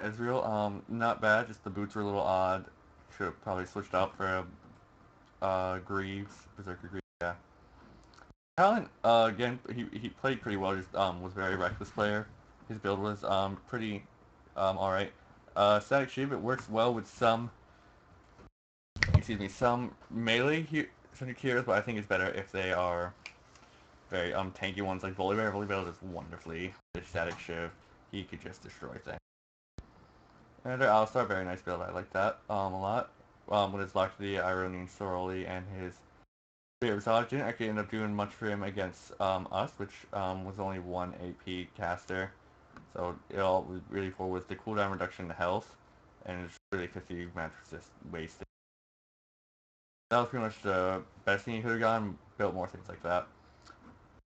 Ezreal, not bad, just the boots were a little odd. Should have probably switched out for Greaves, Berserker Greaves, yeah. Talent, again, he played pretty well, just was a very reckless player. His build was pretty alright. Static Shiv, it works well with some, excuse me, some melee centric heroes, but I think it's better if they are very tanky ones like Volibear. Volibear does wonderfully with Static Shiv. He could just destroy things. And their Alistar, very nice build. I like that a lot. With his lock to the Ironian Soroli and his Spirit Visage didn't actually end up doing much for him against us, which was only 1 AP caster. So it all was really for was the cooldown reduction to health, and it's really 50 match just wasted. That was pretty much the best thing he could have gotten. Built more things like that.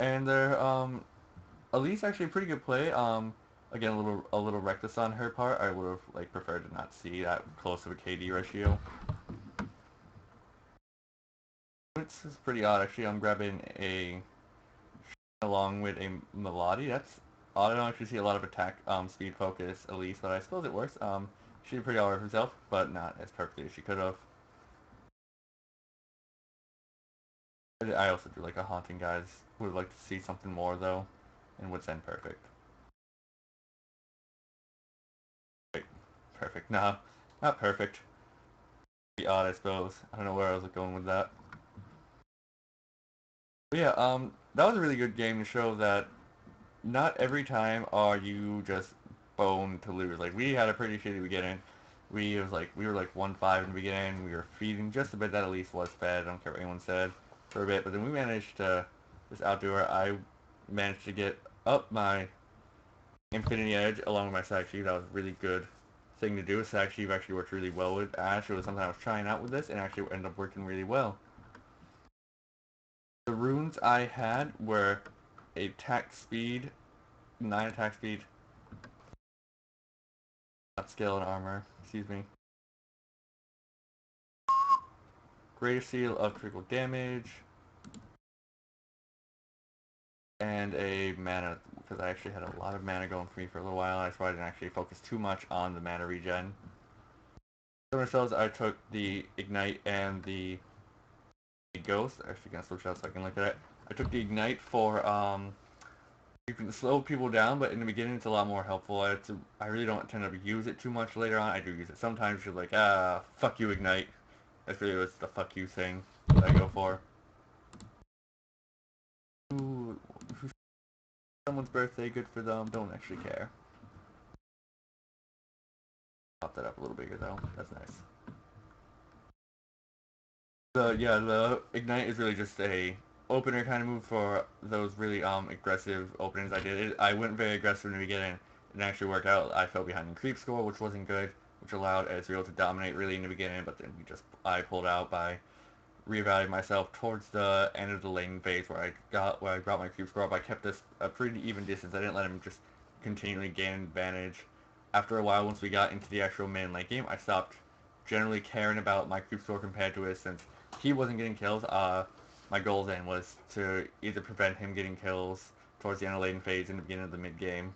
And their Elise actually a pretty good play. Again, a little reckless on her part. I would have like preferred to not see that close of a KD ratio. This is pretty odd actually. I'm grabbing a along with a Melody. That's odd. I don't actually see a lot of attack speed focus Elise, but I suppose it works. She did pretty alright for herself, but not as perfectly as she could have. I also do like a haunting guys. Would like to see something more though, and would send perfect. Wait, perfect. Nah, not perfect. Be odd, I suppose. I don't know where I was going with that. But yeah, that was a really good game to show that not every time are you just boned to lose. Like we had a pretty shitty beginning. We were like 1-5 in the beginning. We were feeding just a bit. That at least was fed. I don't care what anyone said for a bit. But then we managed to just outdo her. I managed to get up my Infinity Edge along with my Sack Sheep. That was a really good thing to do. Sack Sheep actually worked really well with Ashe. It was something I was trying out with this and actually ended up working really well. The runes I had were attack speed, 9 attack speed, not skill and armor, excuse me. Greater seal of critical damage, and a mana, because I actually had a lot of mana going for me for a little while. That's why I didn't actually focus too much on the mana regen. Summoner spells, I took the Ignite and the Ghost. Actually, gonna switch out so I can look at it. I took the Ignite for you can slow people down, but in the beginning it's a lot more helpful. I really don't tend to use it too much later on. I do use it sometimes. You're like, fuck you, Ignite. That's really what's the fuck you thing that I go for. Ooh, someone's birthday, good for them. Don't actually care. Pop that up a little bigger though. That's nice. The Ignite is really just a opener kind of move for those really aggressive openings I did. I went very aggressive in the beginning. It actually worked out. I fell behind in creep score, which wasn't good, which allowed Ezreal to dominate really in the beginning, but then I pulled out by reevaluating myself towards the end of the lane phase where I brought my creep score up. I kept this a pretty even distance. I didn't let him just continually gain advantage. After a while, once we got into the actual main lane game, I stopped generally caring about my creep score compared to his since he wasn't getting kills. My goal then was to either prevent him getting kills towards the end of the lane phase in the beginning of the mid game.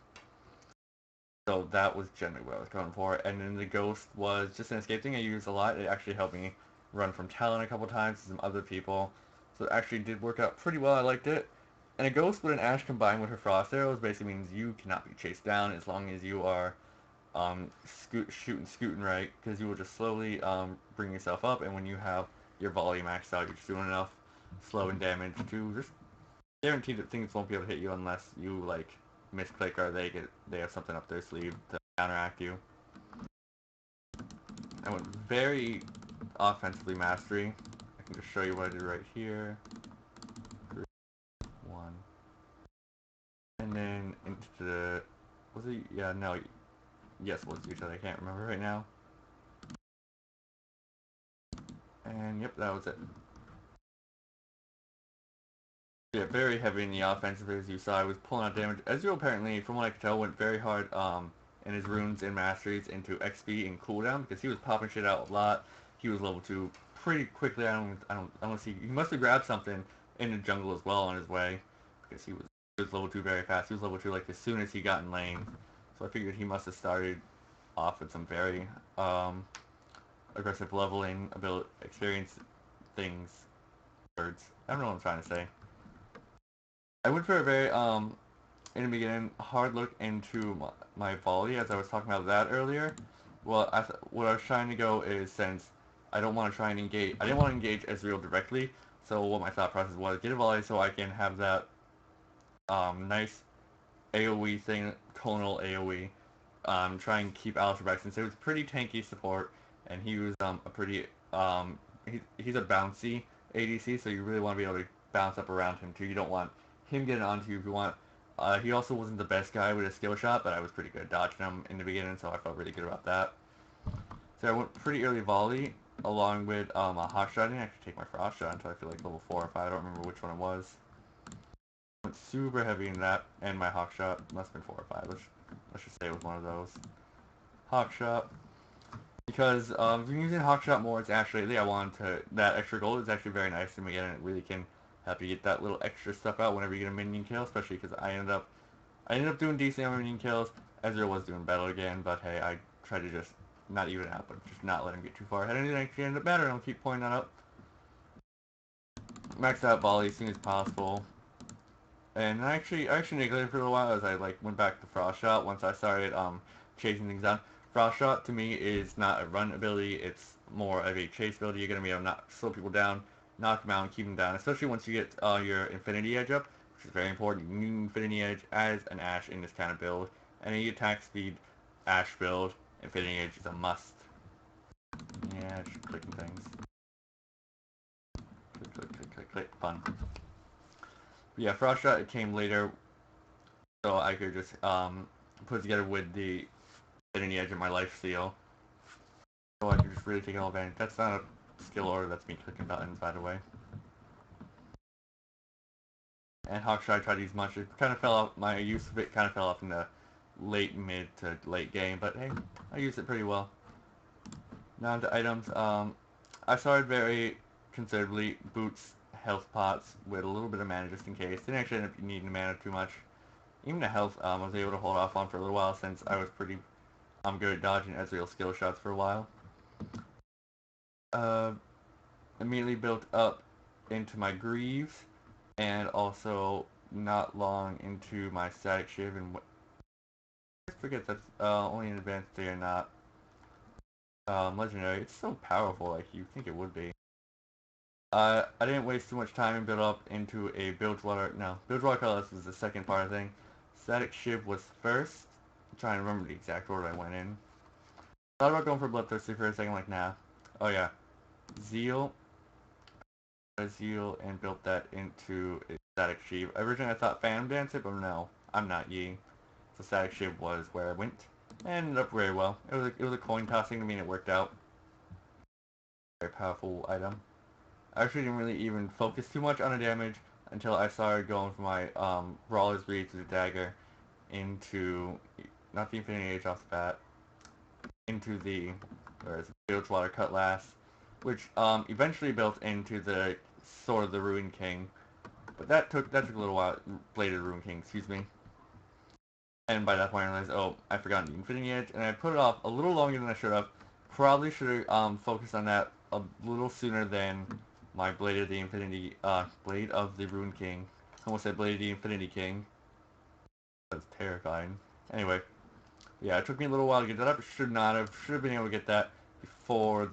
So that was generally what I was going for. And then the Ghost was just an escape thing I used a lot. It actually helped me run from Talon a couple times to some other people. So it actually did work out pretty well. I liked it. And a Ghost with an Ashe combined with her Frost Arrows basically means you cannot be chased down as long as you are scooting right, because you will just slowly bring yourself up, and when you have your volley maxed out, you're just doing enough slowing damage to just guarantee that things won't be able to hit you unless you like misclick or they have something up their sleeve to counteract you. I went very offensively mastery. I can just show you what I did right here. 3, 1, and then into the was it? Yeah, no, yes, was each other. I can't remember right now. And yep, that was it. Yeah, very heavy in the offensive as you saw. I was pulling out damage. Ezreal apparently, from what I could tell, went very hard in his runes and masteries into XP and cooldown because he was popping shit out a lot. He was level 2 pretty quickly. I don't see. He must have grabbed something in the jungle as well on his way because he was level 2 very fast. He was level 2 like as soon as he got in lane. So I figured he must have started off with some very aggressive leveling ability, experience things, words. I don't know what I'm trying to say. I went for a very in the beginning hard look into my volley, as I was talking about that earlier. Well, what I was trying to go is, since I don't want to try and engage, I didn't want to engage Ezreal directly. So what my thought process was, get a volley so I can have that nice AoE thing, tonal AoE. Try and keep Ashe back, since it was pretty tanky support, and he was a pretty he's a bouncy ADC, so you really want to be able to bounce up around him too. You don't want him getting onto you if you want. He also wasn't the best guy with a skill shot, but I was pretty good at dodging him in the beginning, so I felt really good about that. So I went pretty early volley, along with a hot shot. I didn't actually take my frost shot until I feel like level 4 or 5. I don't remember which one it was. I went super heavy in that, and my hawk shot must have been 4 or 5. Let's just say it was one of those. Hawk shot. Because I've been using hawk shot more as Ashe lately. I wanted to, that extra gold is actually very nice to me, and it really can help you get that little extra stuff out whenever you get a minion kill, especially because I ended up doing decent on minion kills. Ezreal was doing better again, but hey, I tried to just not even out, but just not let him get too far ahead. And it actually ended up better, and I'll keep pointing that out. Maxed out volley as soon as possible. And I actually neglected it for a while as I went back to frost shot once I started chasing things down. Frost shot to me is not a run ability, it's more of a chase ability. You're gonna be able to slow people down, knock them out, and keep them down, especially once you get your Infinity Edge up, which is very important. You need Infinity Edge as an Ashe in this kind of build. Any attack speed Ashe build, Infinity Edge is a must. Yeah, just clicking things. Click, fun. But yeah, frost shot, it came later, so I could just put it together with the Infinity Edge of my life steal. So I could just really take all advantage. That's not a skill order, that's me clicking buttons, by the way. And Hawkshot I tried to use much. It kind of fell off, my use of it kind of fell off in the mid to late game, but hey, I used it pretty well. Now onto items. I started very considerably boots, health pots with a little bit of mana just in case. Didn't actually end up needing mana too much. Even the health I was able to hold off on for a little while, since I was pretty good at dodging Ezreal skill shots for a while. Immediately built up into my Greaves, and also not long into my Static Shiv, and I forget that's only an advanced day or not legendary. It's so powerful like you think it would be. I didn't waste too much time and build up into a Bilgewater. No, Bilgewater Cutlass was the second part of the thing. Static Shiv was first. I'm trying to remember the exact order I went in. Thought about going for Bloodthirsty for a second, like nah. Oh yeah, Zeal, and built that into a Static Shiv. Originally I thought Phantom Dancer, but no, I'm not Yi. So Static Shiv was where I went. And ended up very well. It was a coin tossing. I mean, it worked out. Very powerful item. I actually didn't really even focus too much on the damage until I started going for my Brawler's Greed to the dagger into, not the Infinity Age off the bat, into the, Bilgewater Cutlass, which eventually built into the Sword of the Ruined King. But that took a little while. Bladed Ruined King, excuse me. And by that point I realized, oh, I forgot the Infinity Edge, and I put it off a little longer than I should have. Probably should have focused on that a little sooner than my Blade of the Ruined King. I almost said Blade of the Infinity King. That's terrifying. Anyway, yeah, it took me a little while to get that up. Should have been able to get that before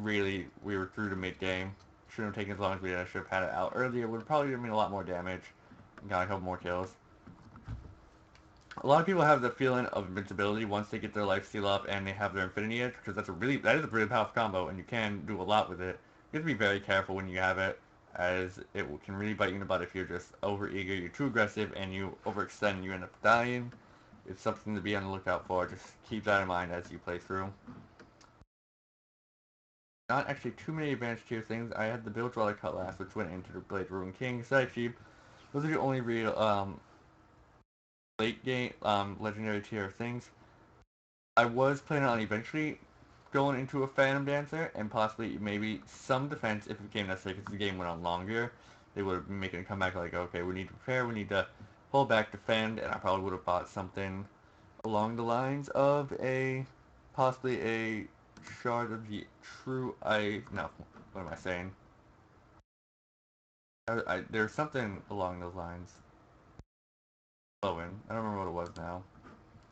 we were through to mid game. Shouldn't have taken as long as we did. I should have had it out earlier. Would have probably given me a lot more damage and got a couple more kills. A lot of people have the feeling of invincibility once they get their lifesteal up and they have their Infinity Edge, because that is a really powerful combo, and you can do a lot with it. You have to be very careful when you have it, as it can really bite you in the butt if you're just over-eager, you're too aggressive, and you overextend, you end up dying. It's something to be on the lookout for. Just keep that in mind as you play through. Not actually too many advanced tier things. I had the Bilgewater Cutlass, which went into the Blade Ruined King, Static Shiv. Those are the only real late game legendary tier things. I was planning on eventually going into a Phantom Dancer and possibly maybe some defense if it became necessary, because the game went on longer. They would have been making a comeback like, okay, we need to prepare, we need to pull back, defend, and I probably would have bought something along the lines of a possibly a shard of the true ice. No, what am I saying? There's something along those lines. Flowing. I don't remember what it was now.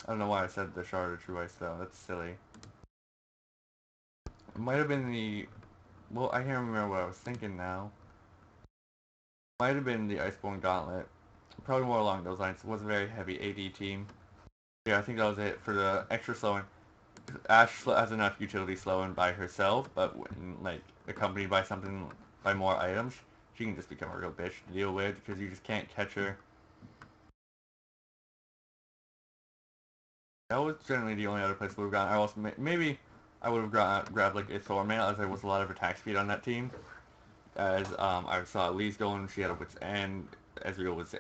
I don't know why I said the shard of true ice though. That's silly. It might have been the. Well, I can't remember what I was thinking now. Might have been the Iceborne Gauntlet. Probably more along those lines. It was a very heavy AD team. Yeah, I think that was it for the extra slowing. Ashe has enough utility slowing by herself, but when, like, accompanied by something, by more items, she can just become a real bitch to deal with, because you just can't catch her. That was generally the only other place we would have gotten. I also, maybe I would have grabbed, like, a Thorman, as there was a lot of attack speed on that team. As, I saw Lee's going, she had a wit's end, Ezreal was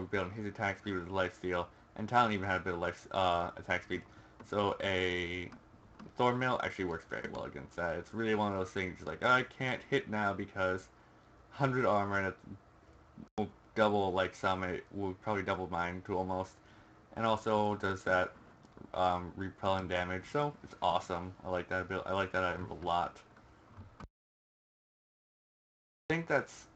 building his attack speed with lifesteal, and Talon even had a bit of attack speed. So a Thornmail actually works very well against that. It's really one of those things like, I can't hit now because 100 armor and it will double, like some, it will probably double mine to almost. And also does that repellent damage, so it's awesome. I like that I like that item a lot. I think that's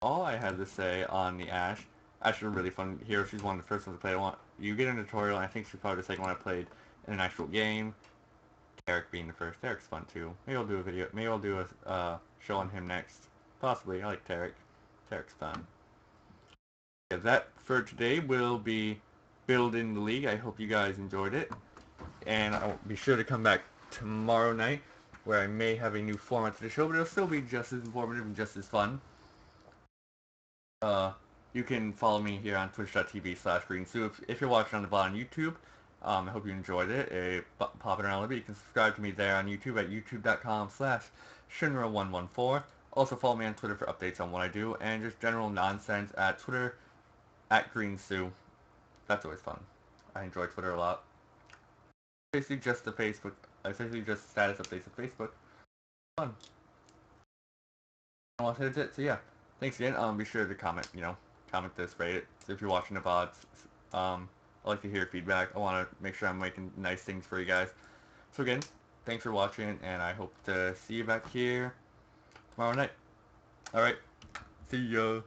all I had to say on the Ashe. Ashe is a really fun hero. She's one of the first ones to play. You get a tutorial, and I think she's probably the second one I played in an actual game. Derek being the first. Derek's fun too. Maybe I'll do a video. Maybe I'll do a show on him next. Possibly. I like Derek. Derek's fun. Yeah, that for today will be building the league. I hope you guys enjoyed it, and I'll be sure to come back tomorrow night, where I may have a new format to the show, but it'll still be just as informative and just as fun. You can follow me here on twitch.tv/greensoup. If you're watching on the VOD on YouTube, I hope you enjoyed it. Pop it around a little bit. You can subscribe to me there on YouTube at youtube.com/Shinra114. Also follow me on Twitter for updates on what I do, and just general nonsense at Twitter at Greensoup. That's always fun. I enjoy Twitter a lot. Basically just the Facebook. Basically just status updates of Facebook. Fun. Well, that's it. So yeah, thanks again. Be sure to comment. Comment this, rate it. So if you're watching the VODs, I'd like to hear feedback. I want to make sure I'm making nice things for you guys. So again, thanks for watching, and I hope to see you back here tomorrow night. All right, see ya.